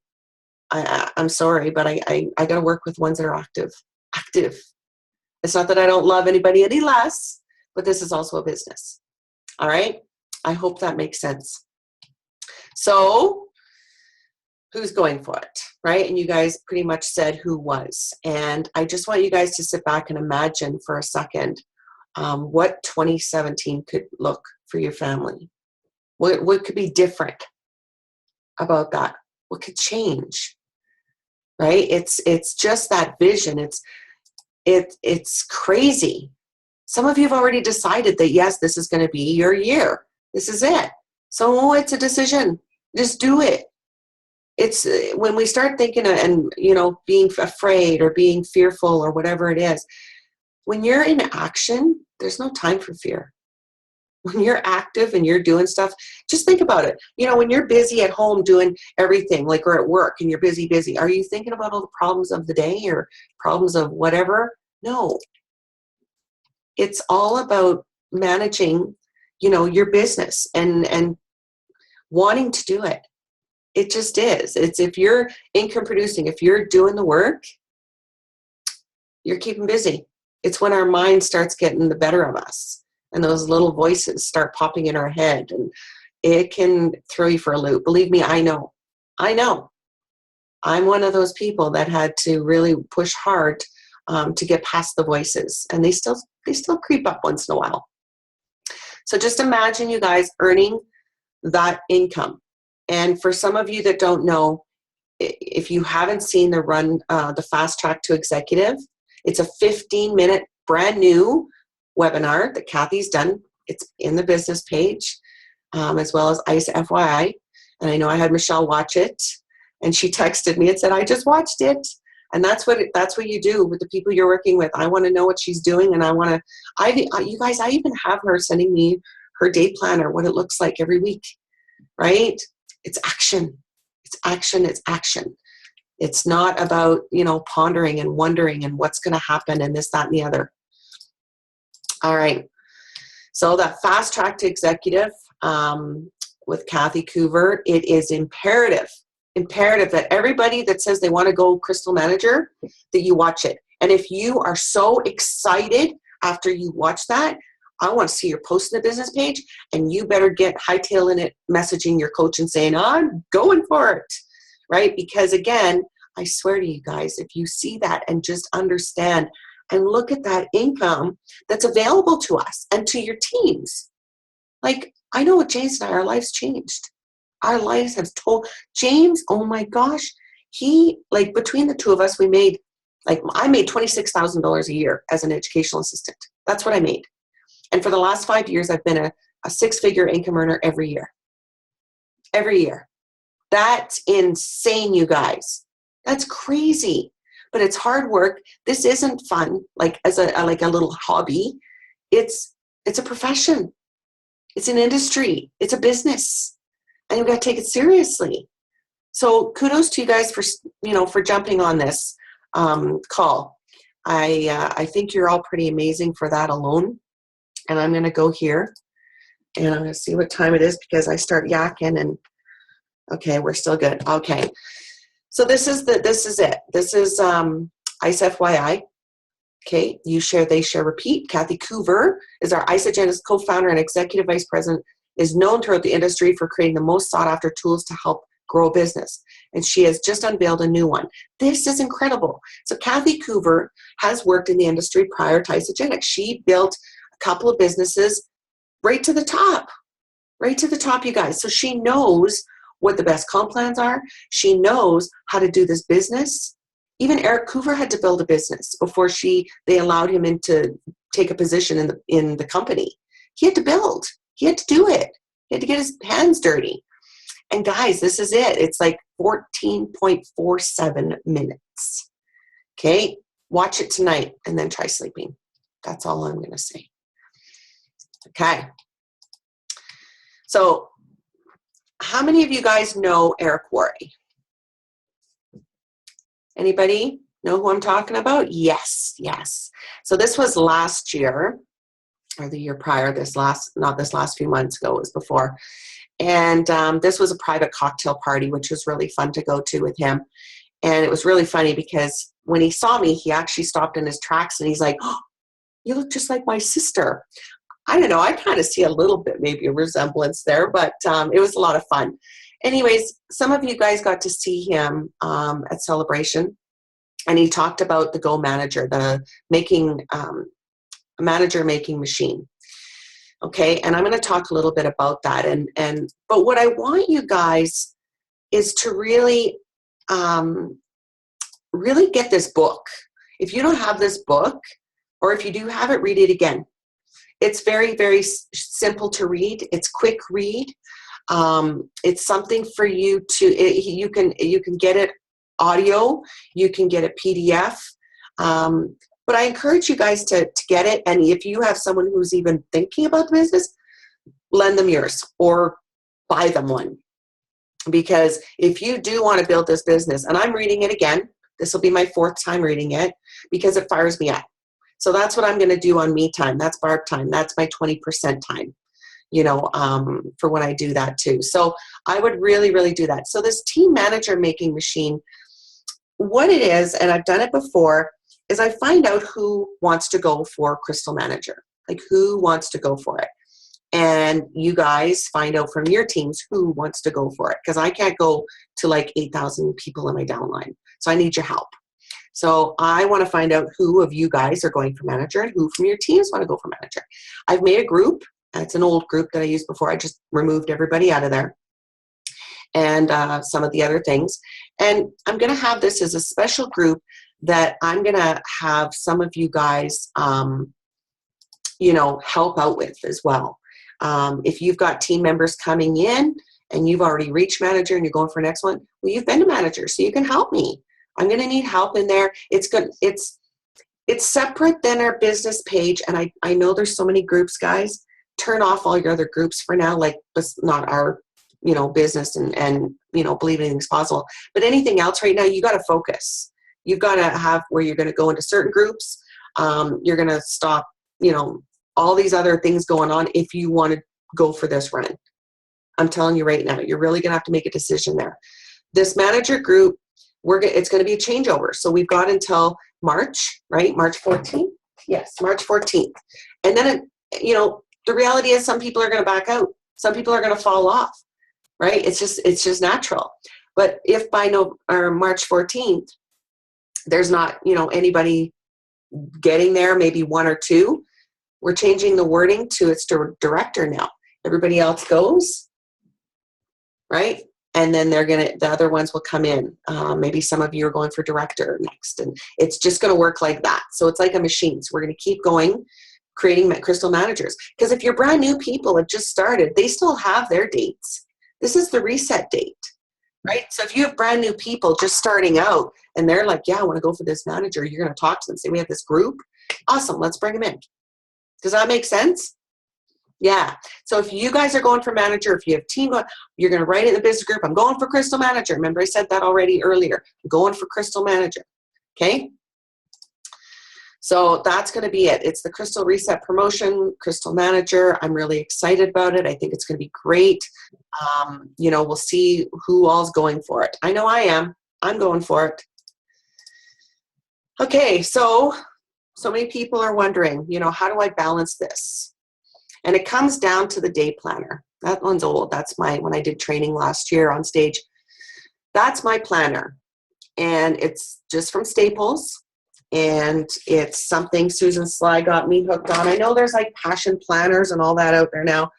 I'm sorry, but I got to work with ones that are active. It's not that I don't love anybody any less, but this is also a business. All right. I hope that makes sense. So who's going for it, right? And you guys pretty much said who was. And I just want you guys to sit back and imagine for a second what 2017 could look for your family. What could be different about that? What could change? Right? It's just that vision. It's crazy. Some of you have already decided that yes, this is going to be your year. This is it. So it's a decision. Just do it. It's when we start thinking and being afraid or being fearful or whatever it is. When you're in action, there's no time for fear. When you're active and you're doing stuff, just think about it. When you're busy at home doing everything, or at work and you're busy, are you thinking about all the problems of the day or problems of whatever? No. It's all about managing, your business and wanting to do it. It just is. It's if you're income producing, if you're doing the work, you're keeping busy. It's when our mind starts getting the better of us and those little voices start popping in our head, and it can throw you for a loop. Believe me, I know. I'm one of those people that had to really push hard to get past the voices, and they still creep up once in a while. So just imagine you guys earning that income. And for some of you that don't know, if you haven't seen the Fast Track to Executive, it's a 15-minute brand new webinar that Kathy's done. It's in the business page, as well as ICE FYI. And I know I had Michelle watch it, and she texted me and said, I just watched it. And that's what you do with the people you're working with. I want to know what she's doing, and you guys, I even have her sending me her day planner, what it looks like every week, right? It's action. It's action. It's action. It's not about, pondering and wondering and what's going to happen and this, that, and the other. All right. So that Fast Track to Executive with Kathy Coover, it is imperative that everybody that says they want to go Crystal Manager, that you watch it. And if you are so excited after you watch that, I want to see your post in the business page, and you better get hightailing it, messaging your coach and saying, I'm going for it, right? Because again, I swear to you guys, if you see that and just understand and look at that income that's available to us and to your teams. I know with James and I, our lives changed. Our lives have told James, oh my gosh, he, between the two of us, we made, I made $26,000 a year as an educational assistant. That's what I made. And for the last 5 years, I've been a six-figure income earner every year. Every year. That's insane, you guys. That's crazy. But it's hard work. This isn't fun, as a little hobby. It's a profession. It's an industry. It's a business. And you've got to take it seriously. So kudos to you guys for jumping on this call. I think you're all pretty amazing for that alone. And I'm going to go here and I'm going to see what time it is, because I start yakking and okay, we're still good. Okay. So this is it. This is ICE FYI. Okay. You share, they share, repeat. Kathy Coover is our ICE Agenda's co-founder and executive vice president, is known throughout the industry for creating the most sought after tools to help grow a business. And she has just unveiled a new one. This is incredible. So Kathy Coover has worked in the industry prior to ICE Agenda. She built a couple of businesses right to the top, you guys. So she knows what the best comp plans are. She knows how to do this business. Even Eric Coover had to build a business before they allowed him to take a position in the company. He had to build. He had to do it. He had to get his hands dirty. And guys, this is it. It's 14.47 minutes. Okay, watch it tonight and then try sleeping. That's all I'm going to say. Okay. So how many of you guys know Eric Worre? Anybody know who I'm talking about? Yes. So this was last year. or the year prior, not this last few months ago, it was before. And this was a private cocktail party, which was really fun to go to with him. And it was really funny because when he saw me, he actually stopped in his tracks and he's like, "Oh, you look just like my sister." I don't know. I kind of see a little bit, maybe a resemblance there, but it was a lot of fun. Anyways, some of you guys got to see him at Celebration, and he talked about the Go Manager, the manager making machine. Okay, and I'm going to talk a little bit about that. But what I want you guys is to really, really get this book. If you don't have this book, or if you do have it, read it again. It's very, very simple to read. It's quick read. It's something for you to, you can get it audio, you can get it PDF. But I encourage you guys to get it. And if you have someone who's even thinking about the business, lend them yours or buy them one. Because if you do want to build this business, and I'm reading it again, this will be my 4th time reading it because it fires me up. So that's what I'm going to do on me time. That's Barb time. That's my 20% time, for when I do that too. So I would really, really do that. So this team manager making machine, what it is, and I've done it before, is I find out who wants to go for Crystal Manager, like who wants to go for it. And you guys find out from your teams who wants to go for it, because I can't go to like 8,000 people in my downline. So I need your help. So I want to find out who of you guys are going for manager and who from your teams want to go for manager. I've made a group. It's an old group that I used before. I just removed everybody out of there and some of the other things. And I'm going to have this as a special group that I'm going to have some of you guys, help out with as well. If you've got team members coming in and you've already reached manager and you're going for the next one, well, you've been a manager, so you can help me. I'm going to need help in there. It's good. It's separate than our business page. And I know there's so many groups, guys. Turn off all your other groups for now. Like, it's not our, business and believe anything's possible. But anything else right now, you got to focus. You've got to have where you're going to go into certain groups. You're going to stop, all these other things going on if you want to go for this run. I'm telling you right now, you're really going to have to make a decision there. This manager group, it's going to be a changeover. So we've got until March, right? March 14th? Yes, March 14th. And then, the reality is some people are going to back out. Some people are going to fall off, right? It's just natural. But if by March 14th, there's not, anybody getting there, maybe 1 or 2, we're changing the wording to it's director now. Everybody else goes, right? And then the other ones will come in. Maybe some of you are going for director next. And it's just going to work like that. So it's like a machine. So we're going to keep going, creating Crystal Managers. Because if you're brand new people have just started, they still have their dates. This is the reset date, right? So if you have brand new people just starting out and they're like, yeah, I want to go for this manager, you're going to talk to them, say, we have this group. Awesome, let's bring them in. Does that make sense? Yeah. So if you guys are going for manager, if you have team, you're going to write in the business group, I'm going for Crystal Manager. Remember I said that already earlier. I'm going for Crystal Manager. Okay. So that's going to be it. It's the Crystal Reset Promotion, Crystal Manager. I'm really excited about it. I think it's going to be great. We'll see who all's going for it. I know I am. I'm going for it. Okay. So many people are wondering, how do I balance this? And it comes down to the day planner. That one's old. That's when I did training last year on stage. That's my planner. And it's just from Staples. And it's something Susan Sly got me hooked on. I know there's like passion planners and all that out there now.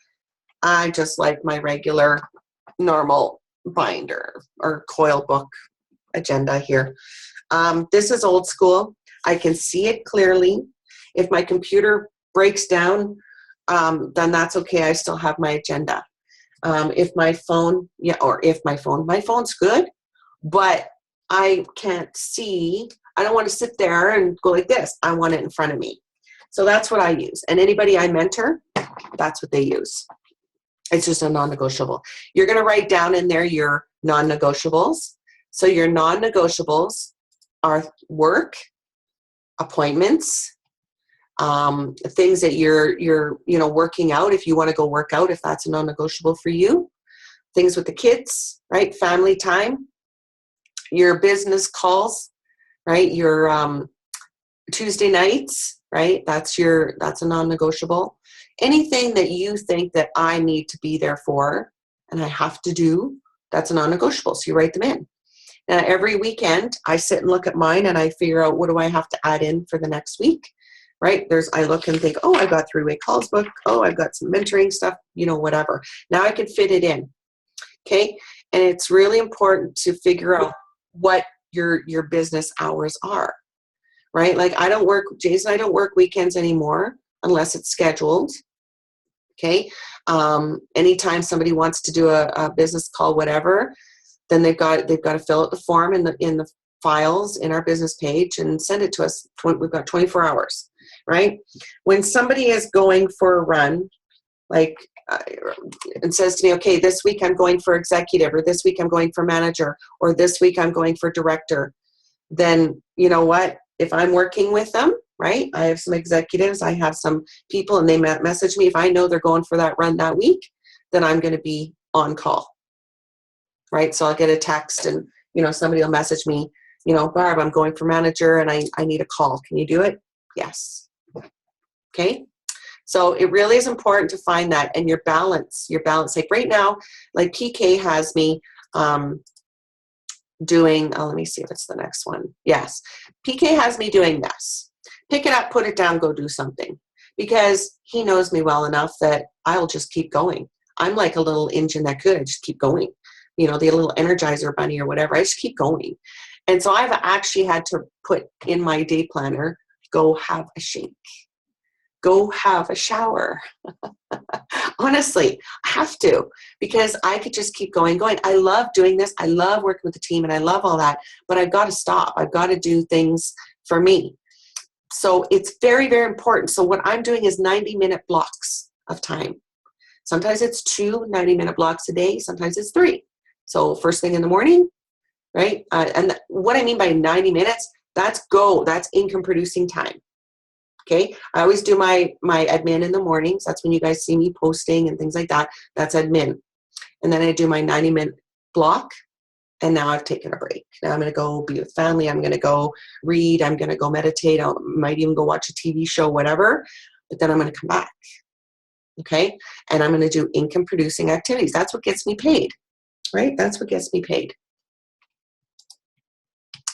I just like my regular, normal binder or coil book agenda here. This is old school. I can see it clearly. If my computer breaks down, then that's okay. I still have my agenda. If my phone, my phone's good, but I can't see. I don't want to sit there and go like this. I want it in front of me. So that's what I use. And anybody I mentor, that's what they use. It's just a non-negotiable. You're going to write down in there your non-negotiables. So your non-negotiables are work, appointments, things that you're working out, if you want to go work out, if that's a non-negotiable for you, things with the kids, right? Family time, your business calls, right? Your Tuesday nights, right? That's a non-negotiable. Anything that you think that I need to be there for and I have to do, that's a non-negotiable. So you write them in. Now, every weekend, I sit and look at mine and I figure out what do I have to add in for the next week, right? I look and think, oh, I've got 3-way calls book. Oh, I've got some mentoring stuff, whatever. Now I can fit it in, okay? And it's really important to figure out what your business hours are, right? Like Jason, I don't work weekends anymore unless it's scheduled, okay? Anytime somebody wants to do a business call, whatever, then they've got to fill out the form in the files in our business page and send it to us. We've got 24 hours, right? When somebody is going for a run, like and says to me, okay, this week I'm going for executive, or this week I'm going for manager, or this week I'm going for director, then you know what? If I'm working with them, right? I have some executives, I have some people, and they message me. If I know they're going for that run that week, then I'm going to be on call. Right? So I'll get a text and, somebody will message me, Barb, I'm going for manager and I need a call. Can you do it? Yes. Okay. So it really is important to find that, and your balance. Like right now, like PK has me doing, let me see if it's the next one. Yes. PK has me doing this. Pick it up, put it down, go do something. Because he knows me well enough that I'll just keep going. I'm like a little engine that could just keep going. The little Energizer bunny or whatever. I just keep going. And so I've actually had to put in my day planner, go have a shake. Go have a shower. Honestly, I have to, because I could just keep going. I love doing this. I love working with the team and I love all that, but I've got to stop. I've got to do things for me. So it's very, very important. So what I'm doing is 90-minute blocks of time. Sometimes it's 2 90-minute blocks a day. Sometimes it's 3. So first thing in the morning, right? And what I mean by 90 minutes, that's income producing time. Okay. I always do my admin in the mornings. That's when you guys see me posting and things like that. That's admin. And then I do my 90-minute block. And now I've taken a break. Now I'm going to go be with family. I'm going to go read. I'm going to go meditate. I might even go watch a TV show, whatever. But then I'm going to come back. Okay. And I'm going to do income producing activities. That's what gets me paid. Right? That's what gets me paid.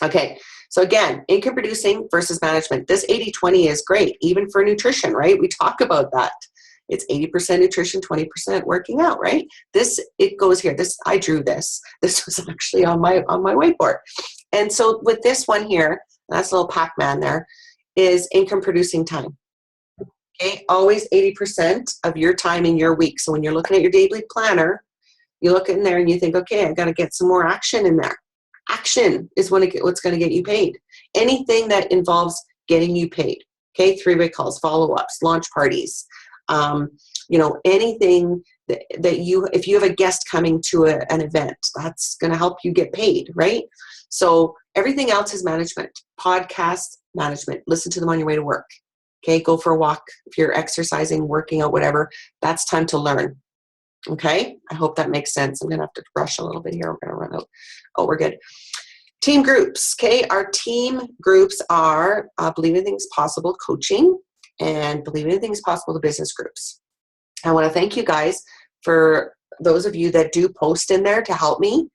Okay. So again, income producing versus management. This 80-20 is great, even for nutrition, right? We talk about that. It's 80% nutrition, 20% working out, right? It goes here. I drew this. This was actually on my whiteboard. And so with this one here, that's a little Pac-Man there, is income producing time. Okay. Always 80% of your time in your week. So when you're looking at your daily planner, you look in there and you think, okay, I got to get some more action in there. Action is what's going to get you paid. Anything that involves getting you paid. Okay, 3-way calls, follow-ups, launch parties. Anything that if you have a guest coming to an event, that's going to help you get paid, right? So everything else is management. Podcast management. Listen to them on your way to work. Okay, go for a walk. If you're exercising, working out, whatever, that's time to learn. Okay, I hope that makes sense. I'm going to have to brush a little bit here. We're going to run out. Oh, we're good. Team groups. Okay, our team groups are Believe Anything's Possible coaching and Believe Anything's Possible the business groups. I want to thank you guys for those of you that do post in there to help me.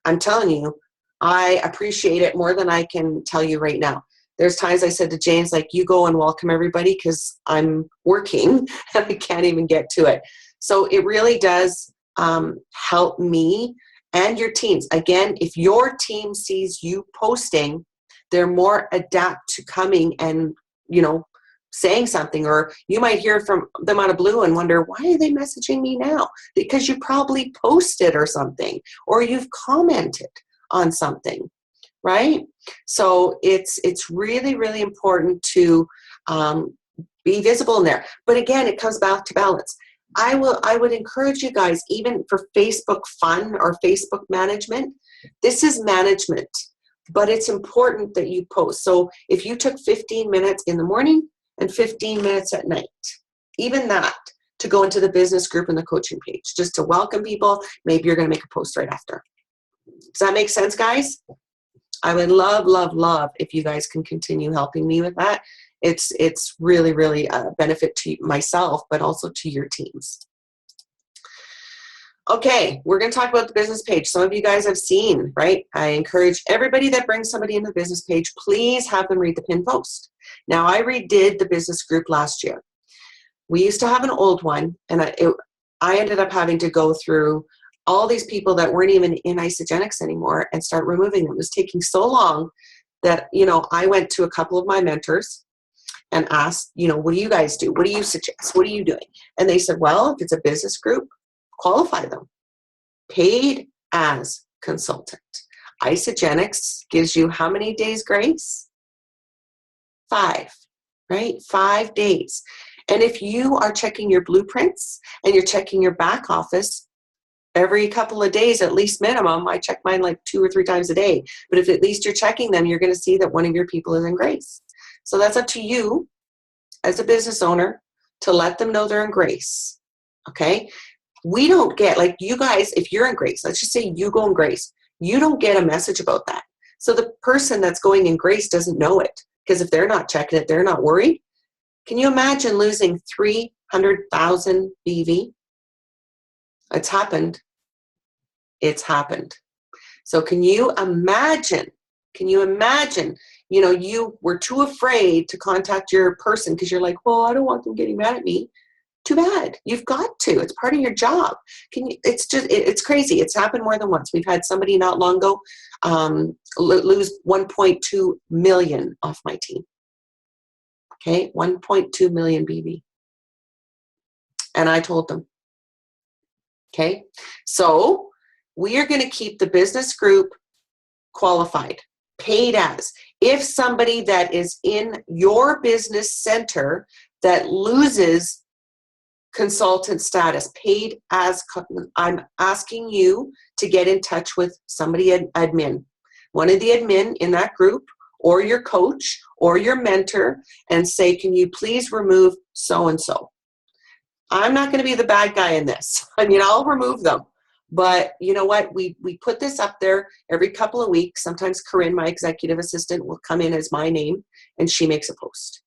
I'm telling you, I appreciate it more than I can tell you right now. There's times I said to James, like, you go and welcome everybody because I'm working and I can't even get to it. So it really does help me and your teams. Again, if your team sees you posting, they're more adapt to coming and, saying something, or you might hear from them out of blue and wonder, why are they messaging me now? Because you probably posted or something, or you've commented on something, right? So it's really, really important to be visible in there. But again, it comes back to balance. I would encourage you guys, even for Facebook fun or Facebook management, this is management, but it's important that you post. So if you took 15 minutes in the morning and 15 minutes at night. Even that, to go into the business group and the coaching page, just to welcome people. Maybe you're going to make a post right after. Does that make sense, guys? I would love, love, love if you guys can continue helping me with that. It's really, really a benefit to myself, but also to your teams. Okay, we're going to talk about the business page. Some of you guys have seen, right? I encourage everybody that brings somebody in the business page, please have them read the pin post. Now, I redid the business group last year. We used to have an old one, and I ended up having to go through all these people that weren't even in Isagenix anymore and start removing them. It was taking so long that, I went to a couple of my mentors and asked, what do you guys do? What do you suggest? What are you doing? And they said, well, if it's a business group, qualify them. Paid as consultant. Isagenix gives you how many days grace? 5, right? 5 days. And if you are checking your blueprints and you're checking your back office every couple of days, at least minimum, I check mine like 2 or 3 times a day. But if at least you're checking them, you're going to see that one of your people is in grace. So that's up to you as a business owner to let them know they're in grace. Okay? We don't get, like you guys, if you're in grace, let's just say you go in grace, you don't get a message about that. So the person that's going in grace doesn't know it, because if they're not checking it, they're not worried. Can you imagine losing 300,000 BV? It's happened. It's happened. So can you imagine, you were too afraid to contact your person because you're like, well, I don't want them getting mad at me. Too bad. You've got to. It's part of your job. It's crazy. It's happened more than once. We've had somebody not long ago lose 1.2 million off my team. Okay, 1.2 million BV. And I told them. Okay, so we are going to keep the business group qualified, paid as. If somebody that is in your business center that loses consultant status, paid as, I'm asking you to get in touch with somebody admin, one of the admin in that group, or your coach or your mentor, and say, can you please remove so-and-so? I'm not going to be the bad guy in this. I'll remove them. But you know what? We put this up there every couple of weeks. Sometimes Corinne, my executive assistant, will come in as my name and she makes a post.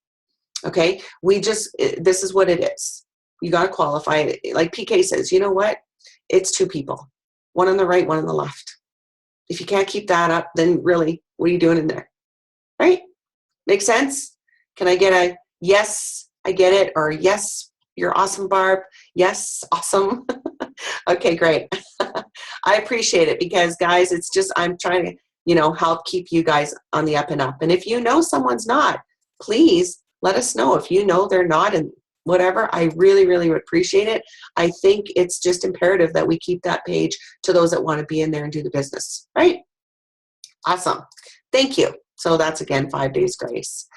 Okay? This is what it is. You got to qualify it. Like PK says, you know what? It's 2 people. One on the right, one on the left. If you can't keep that up, then really, what are you doing in there? Right? Make sense? Can I get a yes, I get it, or yes, you're awesome, Barb? Yes, awesome. Okay, great. I appreciate it because, guys, it's just I'm trying to, help keep you guys on the up and up. And if you know someone's not, please let us know. If you know they're not and whatever, I really, really would appreciate it. I think it's just imperative that we keep that page to those that want to be in there and do the business, right? Awesome. Thank you. So that's, again, 5 days grace.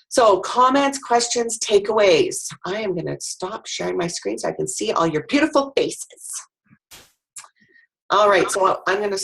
So comments, questions, takeaways. I am going to stop sharing my screen so I can see all your beautiful faces. All right, so I'm going to